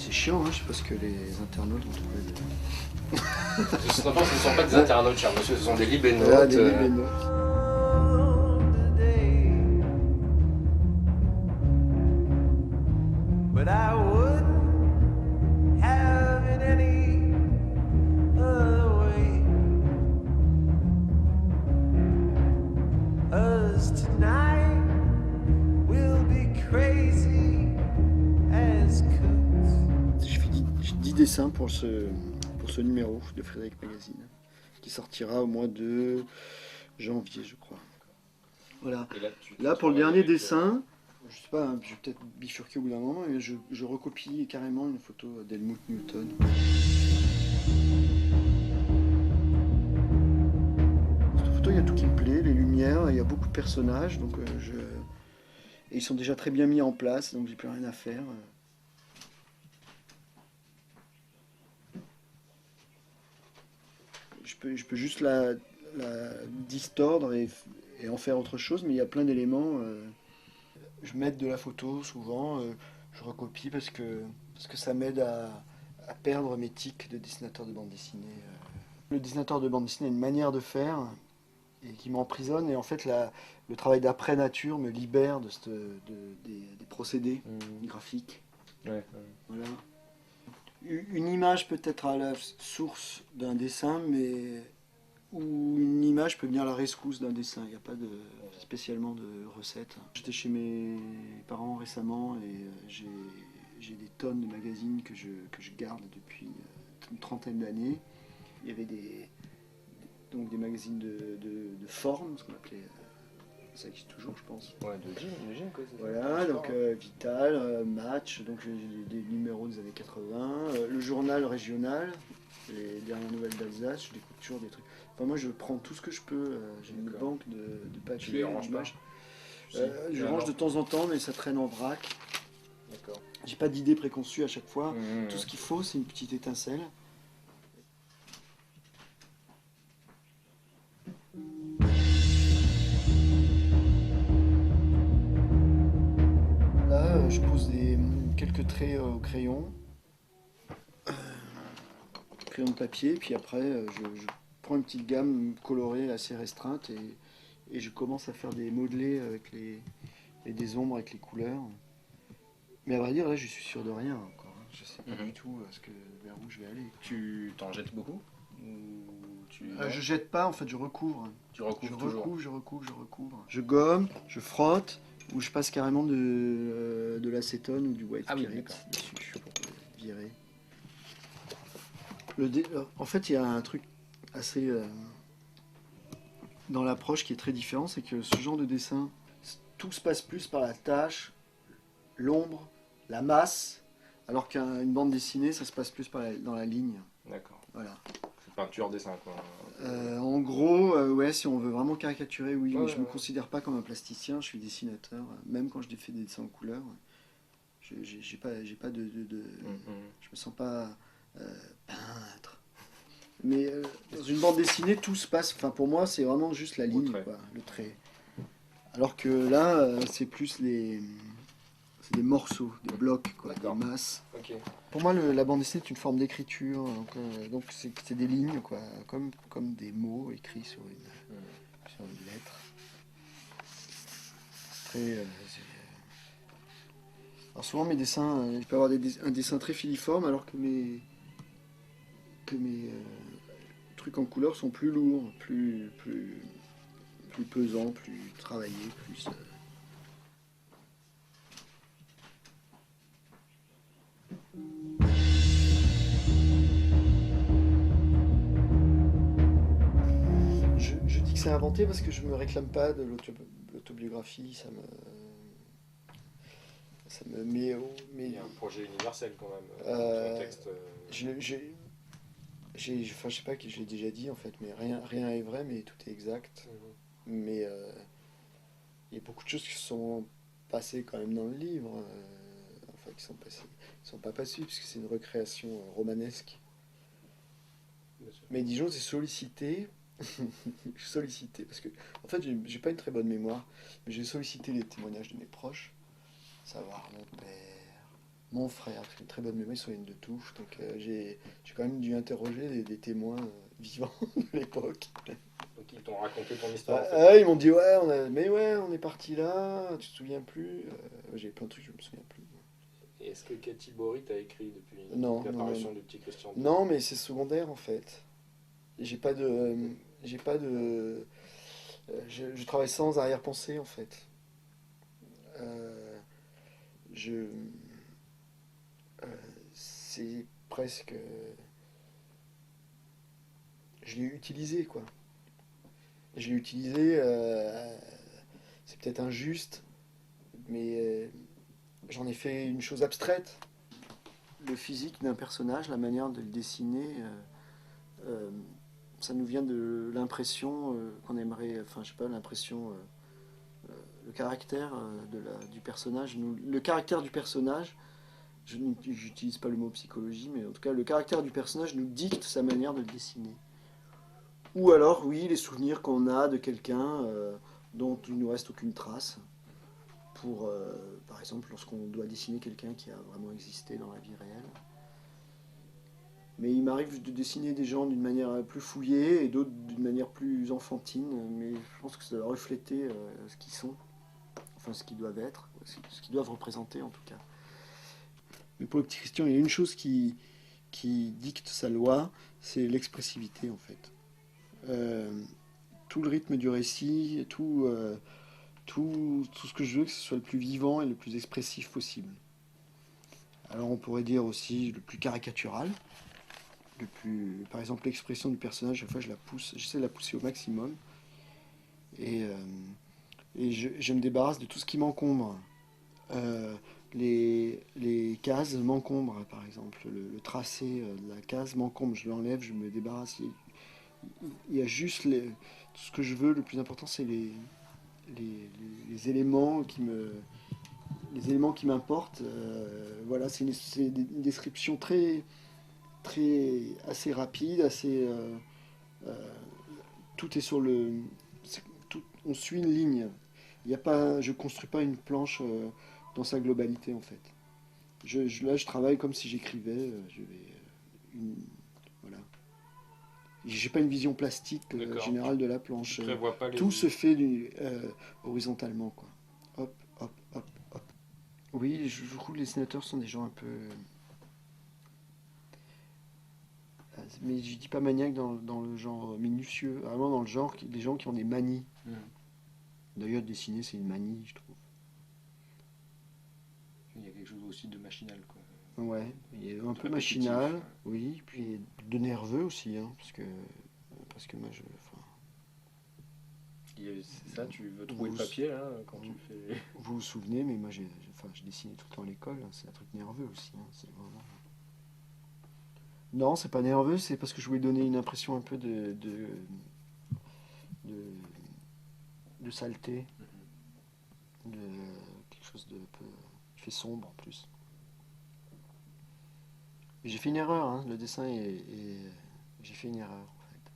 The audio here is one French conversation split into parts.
c'est chiant, hein, je sais pas ce que les internautes vont trouver. Ce ne sont pas des internautes, cher monsieur, ce sont des libénotes. Voilà, des libénotes. But I wouldn't have it any other way. 'Cause tonight we'll be crazy as coots. J'ai fait 10 dessins pour ce numéro de Frédéric Magazine, qui sortira au mois de janvier, je crois. Voilà. Là, pour le dernier dessin, je sais pas, hein, je vais peut-être bifurquer au bout d'un moment, mais je recopie carrément une photo d'Helmut Newton. Dans cette photo, il y a tout qui me plaît, les lumières, il y a beaucoup de personnages, donc et ils sont déjà très bien mis en place, donc j'ai plus rien à faire. Je peux juste la distordre et en faire autre chose, mais il y a plein d'éléments. Je m'aide de la photo souvent, je recopie parce que ça m'aide à perdre mes tics de dessinateur de bande dessinée. Le dessinateur de bande dessinée a une manière de faire et qui m'emprisonne, et en fait le travail d'après nature me libère des procédés graphiques. Ouais. Voilà. Une image peut être à la source d'un dessin, mais où une image peut venir à la rescousse d'un dessin. Il n'y a pas spécialement de recette. J'étais chez mes parents récemment et j'ai des tonnes de magazines que je garde depuis une trentaine d'années. Il y avait donc des magazines de forme, ce qu'on appelait... ça existe toujours, je pense. Ouais, de gym quoi. Voilà, donc Vital, Match, donc des numéros des années 80, le journal régional, les dernières nouvelles d'Alsace, je découvre toujours des trucs. Enfin, moi, je prends tout ce que je peux, j'ai une banque de papier. Tu les ranges pas? Je range de temps en temps, mais ça traîne en vrac. D'accord. J'ai pas d'idée préconçue à chaque fois. Tout ce qu'il faut, c'est une petite étincelle. Là, je pose quelques traits au crayon de papier, puis après, je prends une petite gamme colorée assez restreinte et je commence à faire des modelés avec des ombres avec les couleurs. Mais à vrai dire, là, je suis sûr de rien encore. Hein. Je sais pas du tout vers où je vais aller. Tu t'en jettes beaucoup Je jette pas, en fait, je recouvre. Tu recouvres je recouvre. Je gomme, je frotte, ou je passe carrément de l'acétone ou du white spirit dessus pour virer. En fait, il y a un truc assez dans l'approche qui est très différent, c'est que ce genre de dessin, tout se passe plus par la tâche, l'ombre, la masse, alors qu'une bande dessinée, ça se passe plus dans la ligne. D'accord. Voilà. C'est peinture-dessin, quoi. En gros, ouais, si on veut vraiment caricaturer, oui, mais je me ouais. considère pas comme un plasticien, je suis dessinateur. Même quand je fais des dessins en couleur, j'ai pas de je me sens pas peintre. Mais dans une bande dessinée, tout se passe. Enfin, pour moi, c'est vraiment juste la ligne, quoi, le trait. Alors que là, c'est plus c'est des morceaux, des blocs, quoi, des masses. Okay. Pour moi, la bande dessinée est une forme d'écriture. Donc c'est des lignes, quoi, comme des mots écrits sur une lettre. Très. Alors souvent mes dessins, je peux avoir un dessin très filiforme, alors que mes trucs en couleur sont plus lourds, plus pesants, plus travaillés, plus. Je dis que c'est inventé parce que je me réclame pas de l'autobiographie, ça me met au. Il y a un projet universel quand même. Ton texte. Je sais pas que je l'ai déjà dit en fait, mais rien est vrai, mais tout est exact. Mais il y a beaucoup de choses qui sont passées quand même dans le livre, enfin qui sont pas passées puisque c'est une recréation romanesque. Mais Dijon, c'est sollicité. Je suis sollicité parce que en fait j'ai pas une très bonne mémoire, mais j'ai sollicité les témoignages de mes proches, savoir mon père, Mon frère, parce qu'il a une très bonne mémoire, il se souvient de tout. Donc j'ai quand même dû interroger des témoins vivants de l'époque. Donc ils t'ont raconté ton histoire en fait. Ils m'ont dit ouais, mais ouais, on est parti là, tu te souviens plus? J'ai plein de trucs, je me souviens plus. Et est-ce que Katy Bory t'a écrit depuis Non, l'apparition du petit Christian II? non, mais c'est secondaire en fait. J'ai pas de, j'ai pas de, je travaille sans arrière-pensée en fait. Euh, je, c'est presque, je l'ai utilisé quoi. Je l'ai utilisé, c'est peut-être injuste, mais j'en ai fait une chose abstraite. Le physique d'un personnage, la manière de le dessiner, euh, ça nous vient de l'impression qu'on aimerait, enfin je sais pas, l'impression, le caractère du personnage. Le caractère du personnage, je n'utilise pas le mot psychologie, mais en tout cas le caractère du personnage nous dicte sa manière de le dessiner. Ou alors, oui, les souvenirs qu'on a de quelqu'un dont il ne nous reste aucune trace. Pour, par exemple, lorsqu'on doit dessiner quelqu'un qui a vraiment existé dans la vie réelle. Mais il m'arrive de dessiner des gens d'une manière plus fouillée et d'autres d'une manière plus enfantine. Mais je pense que ça doit refléter ce qu'ils sont, enfin ce qu'ils doivent être, ce qu'ils doivent représenter en tout cas. Mais pour le petit Christian, il y a une chose qui dicte sa loi, c'est l'expressivité en fait. Tout le rythme du récit, tout ce que je veux, que ce soit le plus vivant et le plus expressif possible. Alors on pourrait dire aussi le plus caricatural, par exemple l'expression du personnage, chaque fois j'essaie de la pousser au maximum, et je me débarrasse de tout ce qui m'encombre. Les cases m'encombrent, par exemple, le tracé de la case m'encombre, je l'enlève, je me débarrasse. Il y a juste tout ce que je veux, le plus important c'est les éléments les éléments qui m'importent. Voilà, c'est une description assez rapide, tout est sur on suit une ligne. Il y a pas, je construis pas une planche dans sa globalité en fait. Là, je travaille comme si j'écrivais. Voilà. J'ai pas une vision plastique générale de la planche. Pas Tout se fait horizontalement quoi. Hop, hop, hop, hop. Oui, je trouve que les dessinateurs sont des gens un peu. Mais je dis pas maniaque dans le genre minutieux, vraiment dans le genre des gens qui ont des manies. D'ailleurs, dessiner, c'est une manie, je trouve. Il y a quelque chose aussi de machinal, quoi. Ouais, il est un peu Répétitif. machinal, oui, puis de nerveux aussi, hein, parce que moi, C'est ça, tu veux trouver le papier, là, quand tu fais... Vous vous souvenez, mais moi, je dessinais tout le temps à l'école, hein, c'est un truc nerveux aussi, hein, c'est vraiment... Non, c'est pas nerveux, c'est parce que je voulais donner une impression un peu de saleté, de quelque chose de peu qui fait sombre en plus. Et j'ai fait une erreur, hein, le dessin j'ai fait une erreur en fait.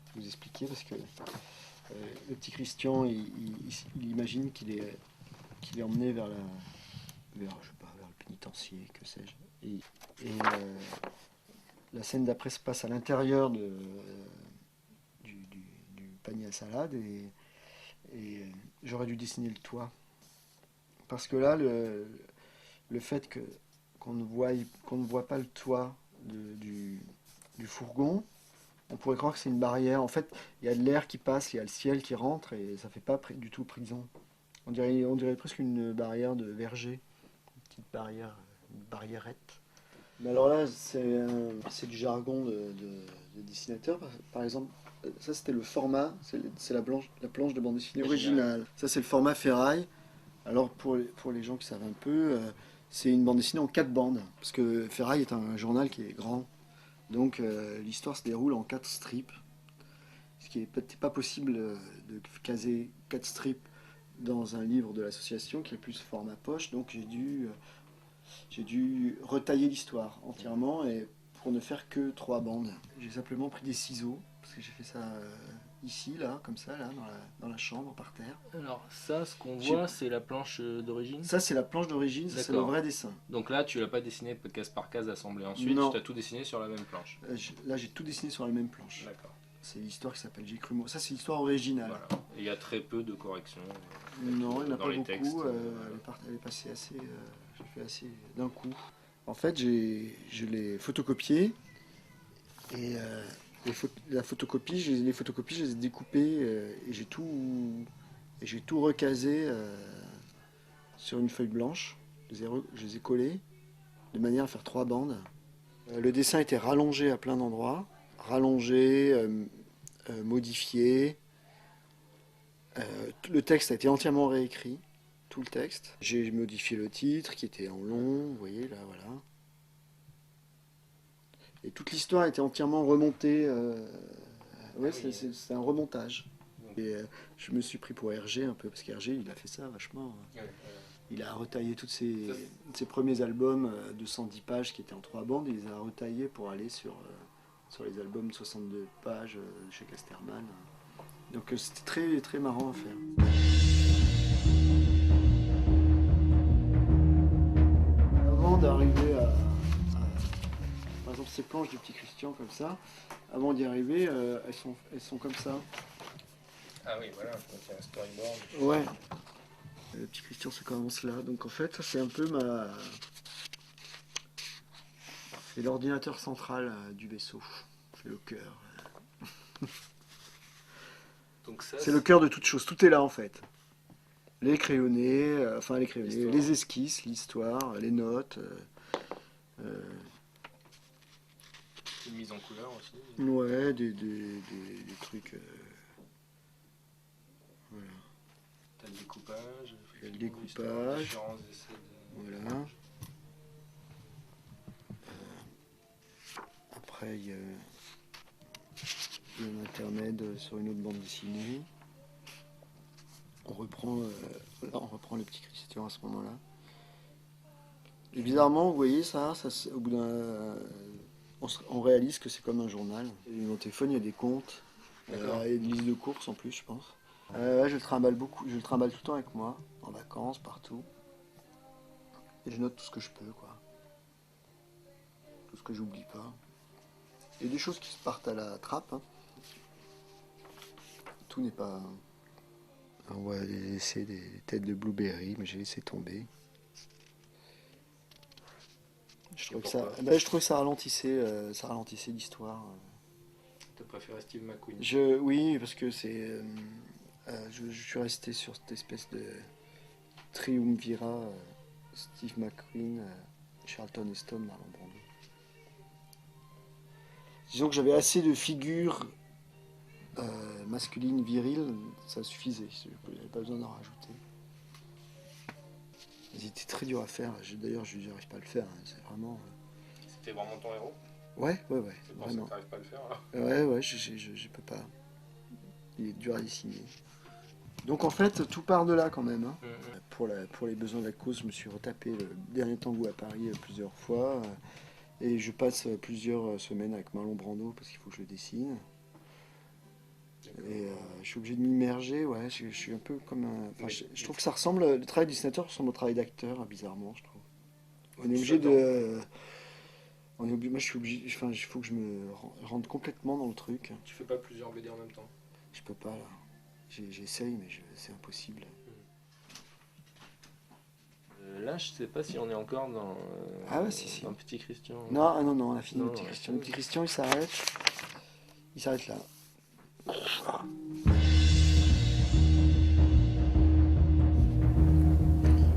Je vais vous expliquer parce que le petit Christian, il imagine qu'il est emmené vers je sais pas, vers le pénitencier, que sais-je. Et la scène d'après se passe à l'intérieur du panier à salade et j'aurais dû dessiner le toit. Parce que là, le fait qu'on ne voit pas le toit du fourgon, on pourrait croire que c'est une barrière. En fait, il y a de l'air qui passe, il y a le ciel qui rentre et ça fait pas du tout prison. On dirait presque une barrière de verger, une petite barrière, une barriérette. Mais alors là, c'est du jargon de dessinateur. Par exemple, ça c'était le format, c'est la planche de bande dessinée originale. Ça c'est le format ferraille. Alors pour les gens qui savent un peu, c'est une bande dessinée en 4 bandes. Parce que Ferraille est un journal qui est grand. Donc l'histoire se déroule en 4 strips. Ce qui n'est pas possible de caser 4 strips dans un livre de l'association qui est plus format poche. Donc j'ai dû retailler l'histoire entièrement et pour ne faire que 3 bandes. J'ai simplement pris des ciseaux, parce que j'ai fait ça ici, là, comme ça, là, dans la chambre, par terre. Alors ça, ce qu'on J'ai- voit, c'est la planche d'origine. Ça, c'est la planche d'origine, ça, c'est le D'accord. vrai dessin. Donc là, tu l'as pas dessiné case par case assemblé ensuite, Non. tu as tout dessiné sur la même planche. Là, j'ai tout dessiné sur la même planche. D'accord. C'est l'histoire qui s'appelle J'ai cru moi. Ça, c'est l'histoire originale. Voilà. Et il y a très peu de corrections. Non, il n'y en a dans pas les beaucoup. textes, Elle est passée assez. J'ai fait assez d'un coup. En fait, je l'ai photocopié. Et la photocopie, les photocopies, je les ai découpées et j'ai tout recasé sur une feuille blanche. Je les ai collées de manière à faire 3 bandes. Le dessin était rallongé à plein d'endroits. Rallongé, modifié. Le texte a été entièrement réécrit, tout le texte. J'ai modifié le titre qui était en long, vous voyez là, voilà. Et toute l'histoire était entièrement remontée. Ouais, c'est un remontage. Et je me suis pris pour Hergé un peu, parce qu'Hergé il a fait ça vachement. Il a retaillé tous ses premiers albums de 110 pages qui étaient en 3 bandes, il les a retaillés pour aller sur les albums de 62 pages chez Casterman. Donc c'était très, très marrant à faire. Avant d'arriver par exemple ces planches du petit Christian comme ça, avant d'y arriver, elles sont comme ça. Ah oui, voilà, donc il y a un storyboard. Ouais. Le petit Christian se commence là. Donc en fait, ça c'est un peu c'est l'ordinateur central du vaisseau. C'est le cœur. Donc ça, C'est le cœur de toute chose. Tout est là en fait. Les crayonnés, les esquisses, l'histoire, les notes. une mise en couleur aussi. Ouais, des trucs. Voilà. T'as le découpage. Le découpage. Différents essais de... Voilà. Après, il y a un intermède sur une autre bande dessinée. On reprend le petit Christian à ce moment-là. Et bizarrement, vous voyez ça au bout on réalise que c'est comme un journal. Et mon téléphone, il y a des comptes, il y a une liste de courses en plus, je pense. Je le trimballe beaucoup, je le trimballe tout le temps avec moi, en vacances, partout. Et je note tout ce que je peux, quoi. Tout ce que j'oublie pas. Il y a des choses qui se partent à la trappe. Hein. Tout n'est pas... On va laisser des têtes de blueberry, mais j'ai laissé tomber. Je trouvais que ça ralentissait l'histoire. T'as préféré Steve McQueen? Oui, parce que c'est... je suis resté sur cette espèce de triumvirat, Steve McQueen, Charlton Heston, Marlon Brando. Disons que j'avais assez de figures masculines, viriles, ça suffisait, je n'avais pas besoin d'en rajouter. Ils étaient très durs à faire, d'ailleurs je n'arrive pas à le faire, hein. C'est vraiment... C'était vraiment ton héros? Ouais, C'est pour ça vraiment. que t'arrives pas à le faire alors? Ouais, je peux pas. Il est dur à dessiner. Donc en fait, tout part de là quand même. Hein. Pour les besoins de la cause, je me suis retapé le dernier Tango à Paris plusieurs fois. Et je passe plusieurs semaines avec Marlon Brando parce qu'il faut que je le dessine. Et je suis obligé de m'immerger, ouais, je suis un peu comme un... Enfin, je trouve que ça ressemble, le travail du dessinateur ressemble au travail d'acteur, bizarrement, je trouve. On est obligé de... moi je suis obligé, enfin, il faut que je me rende complètement dans le truc. Tu fais pas plusieurs BD en même temps? Je peux pas là. J'essaye, mais c'est impossible. Là, je sais pas si on est encore dans si. un Petit Christian. Non, on a fini Non, le petit ouais. Christian. Le petit Christian, il s'arrête. Il s'arrête là.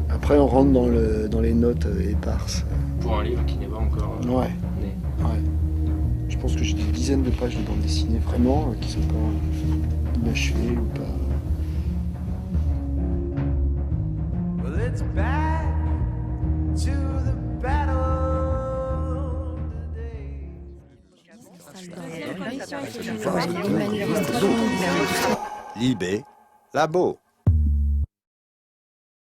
Après, on rentre dans les notes éparses. Pour un livre qui n'est pas encore Ouais. né. Je pense que j'ai des dizaines de pages de bande dessinée vraiment qui sont pas inachevées ou pas. Well, it's back to the battle today. Libé, Labo.